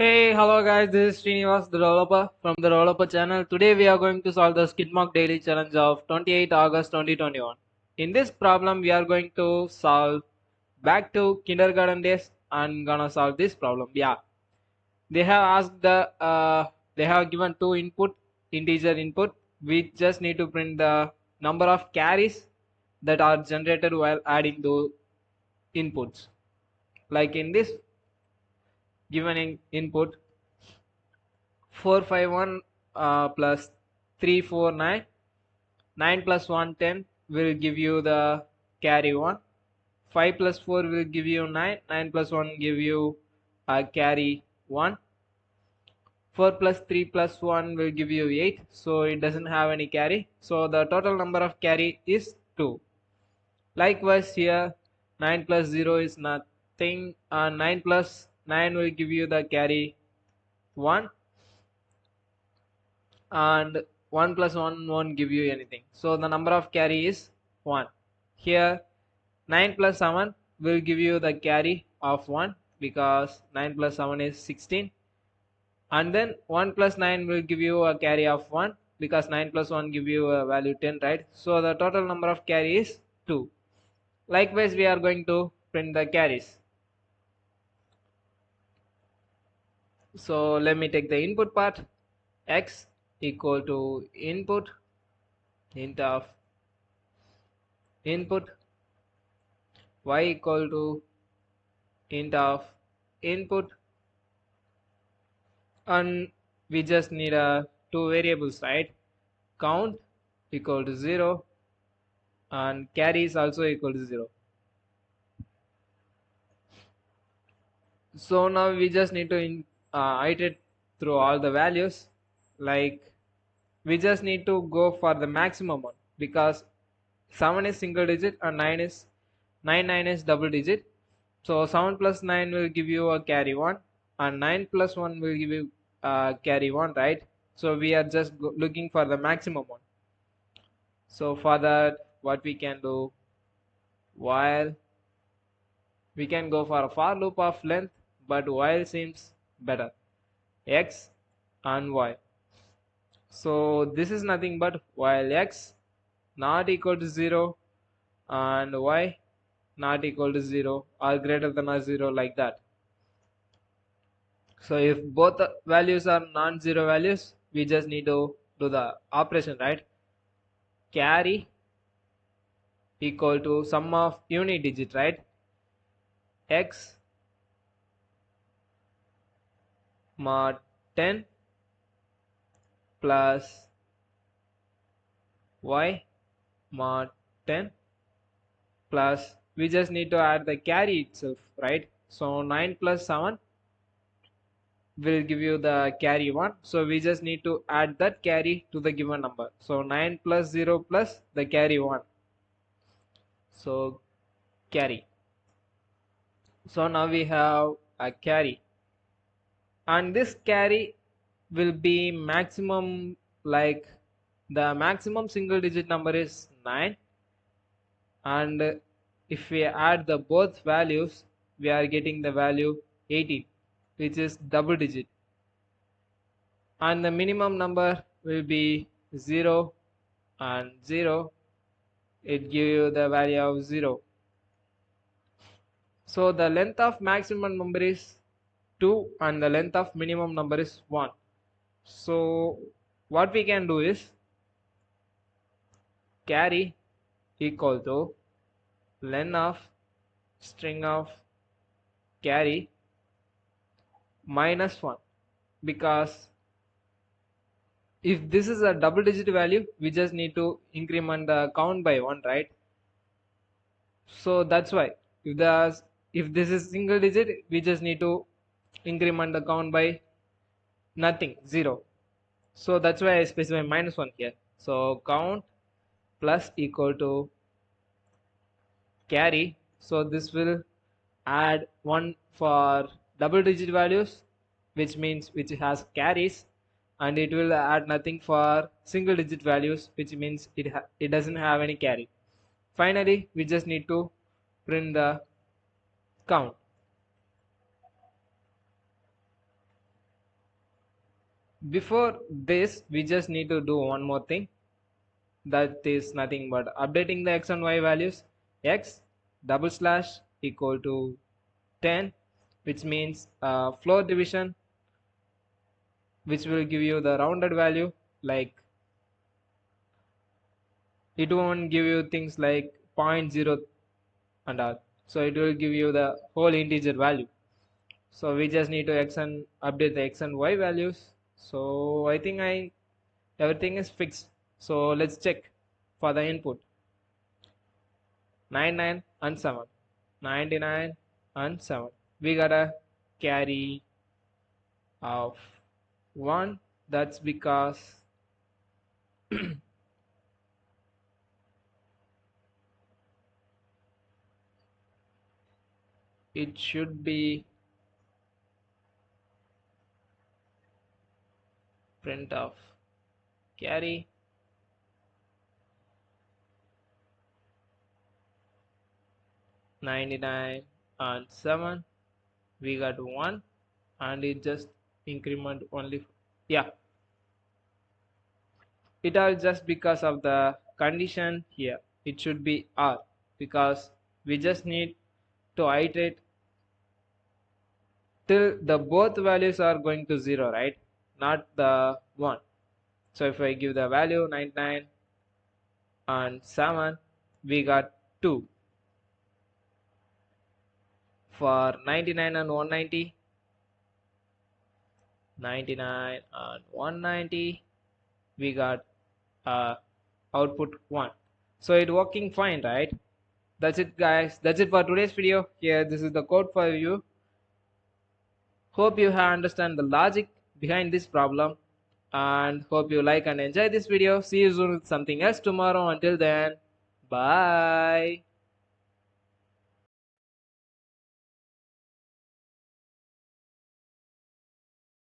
Hey, hello guys, this is Srinivas, the developer from the developer channel. Today we are going to solve the SKIDMARK daily challenge of 28 August 2021. In this problem, we are going to solve back to kindergarten days and gonna solve this problem. Yeah, they have asked they have given two integer input. We just need to print the number of carries that are generated while adding the inputs. Like in this given input 451 plus 349, 9 plus 1 10 will give you the carry 1. 5 plus 4 will give you 9, 9 plus 1 give you carry 1. 4 plus 3 plus 1 will give you 8, so it doesn't have any carry, so the total number of carry is 2. Likewise here 9 plus 0 is nothing, 9 plus 9 will give you the carry 1, and 1 plus 1 won't give you anything, so the number of carry is 1. Here 9 plus 7 will give you the carry of 1 because 9 plus 7 is 16, and then 1 plus 9 will give you a carry of 1 because 9 plus 1 give you a value 10, right? So the total number of carry is 2. Likewise we are going to print the carries. So let me take the input part. X equal to input int of input, y equal to int of input, and we just need two variables, right? Count equal to 0 and carry is also equal to 0. So now we just need to iterate through all the values. Like we just need to go for the maximum one because 7 is single digit and 9 is double digit. So 7 plus 9 will give you a carry 1 and 9 plus 1 will give you carry 1, right? So we are just looking for the maximum one. So for that what we can do, while we can go for a for loop of length, but while seems better, x and y. So this is nothing but while x not equal to 0 and y not equal to 0 or greater than or 0, like that. So if both the values are non-zero values, we just need to do the operation, right? Carry equal to sum of unit digit, right? X mod 10 plus y mod 10 plus, we just need to add the carry itself, right? So 9 plus 7 will give you the carry 1, so we just need to add that carry to the given number. So 9 plus 0 plus the carry 1, so carry. So now we have a carry, and this carry will be maximum, like the maximum single digit number is 9, and if we add the both values we are getting the value 18, which is double digit, and the minimum number will be 0 and 0, it give you the value of 0. So the length of maximum number is 2 and the length of minimum number is 1. So what we can do is carry equal to len of string of carry minus 1, because if this is a double digit value we just need to increment the count by 1, right? So that's why if this is single digit we just need to increment the count by nothing, 0. So that's why I specify minus 1 here. So count plus equal to carry, so this will add 1 for double digit values, which means which has carries, and it will add nothing for single digit values, which means it doesn't have any carry. Finally we just need to print the count. Before this, we just need to do one more thing. That is nothing but updating the x and y values. X double slash equal to 10, which means floor division, which will give you the rounded value. Like it won't give you things like 0.0 and all, so it will give you the whole integer value. So we just need to update the x and y values. So I think everything is fixed. So let's check for the input. 99 and 7, 99 and 7, we got a carry of 1. That's because it should be print of carry. $99 and 7, we got 1, and it just increment only. Yeah, it all just because of the condition here. It should be R, because we just need to iterate till the both values are going to 0, right? Not the 1. So if I give the value 99 and 7, we got 2. For 99 and 190, 99 and 190, we got output 1. So it working fine, right? That's it, guys. That's it for today's video. Here, this is the code for you. Hope you have understand the logic behind this problem, and hope you like and enjoy this video. See you soon with something else tomorrow. Until then, bye.